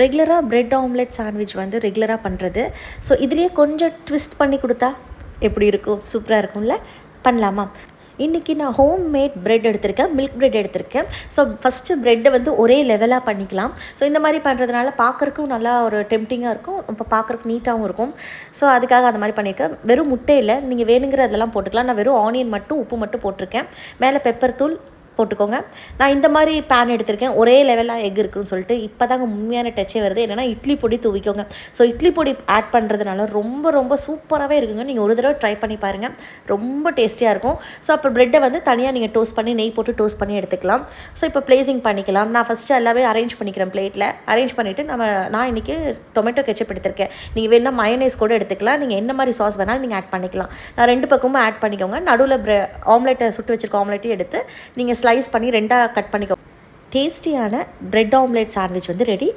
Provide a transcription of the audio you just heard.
ரெகுலராக bread omelette sandwich வந்து ரெகுலராக பண்ணுறது. ஸோ இதுலேயே கொஞ்சம் ட்விஸ்ட் பண்ணி கொடுத்தா எப்படி இருக்கும்? சூப்பராக இருக்கும்ல? பண்ணலாமா? இன்றைக்கி நான் ஹோம் மேட் ப்ரெட் எடுத்திருக்கேன், மில்க் ப்ரெட் எடுத்திருக்கேன். ஸோ ஃபஸ்ட்டு ப்ரெட்டை வந்து ஒரே லெவலாக பண்ணிக்கலாம். ஸோ இந்த மாதிரி பண்ணுறதுனால பார்க்குறக்கும் நல்லா ஒரு டெம்ப்டிங்காக இருக்கும், இப்போ பார்க்குறக்கு நீட்டாகவும் இருக்கும். ஸோ அதுக்காக அந்த மாதிரி பண்ணியிருக்கேன். வெறும் முட்டை இல்லை, நீங்கள் வேணுங்கிற அதெல்லாம் போட்டுக்கலாம். நான் வெறும் ஆனியன் மட்டும் உப்பு மட்டும் போட்டிருக்கேன். மேலே பெப்பர் தூள் போட்டுக்கோங்க. நான் இந்த மாதிரி பேன் எடுத்திருக்கேன், ஒரே லெவலாக எக் இருக்குன்னு சொல்லிட்டு. இப்போ தாங்க உண்மையான டச்சே வருது. என்னென்னா இட்லி பொடி தூவிக்கோங்க. ஸோ இட்லி பொடி ஆட் பண்ணுறதுனால ரொம்ப ரொம்ப சூப்பராகவே இருக்குங்க. நீங்கள் ஒரு தடவை ட்ரை பண்ணி பாருங்கள், ரொம்ப டேஸ்டியாக இருக்கும். ஸோ அப்போ ப்ரெட்டை வந்து தனியாக நீங்கள் டோஸ்ட் பண்ணி நெய் போட்டு டோஸ்ட் பண்ணி எடுத்துக்கலாம். ஸோ இப்போ ப்ளேசிங் பண்ணிக்கலாம். நான் ஃபஸ்ட்டு எல்லாமே அரேஞ்ச் பண்ணிக்கிறேன் பிளேட்டில். அரேஞ்ச் பண்ணிவிட்டு நான் இன்றைக்கி டொமேட்டோ கெச்சப் எடுத்திருக்கேன். நீங்கள் வேணால் மயோனைஸ் கூட எடுத்துக்கலாம். நீங்கள் என்ன மாதிரி சாஸ் வேணாலும் நீங்கள் ஆட் பண்ணிக்கலாம். நான் 2 பக்கமும் ஆட் பண்ணிக்கோங்க. நடுவில் ஆம்லெட்டை சுட்டு வச்சுருக்க ஆம்லெட்டையும் எடுத்து நீங்கள் ஸ்லைஸ் பண்ணி 2ஆக கட் பண்ணிக்கோ. டேஸ்டியான பிரெட் ஆம்லெட் சாண்ட்விச் வந்து ரெடி.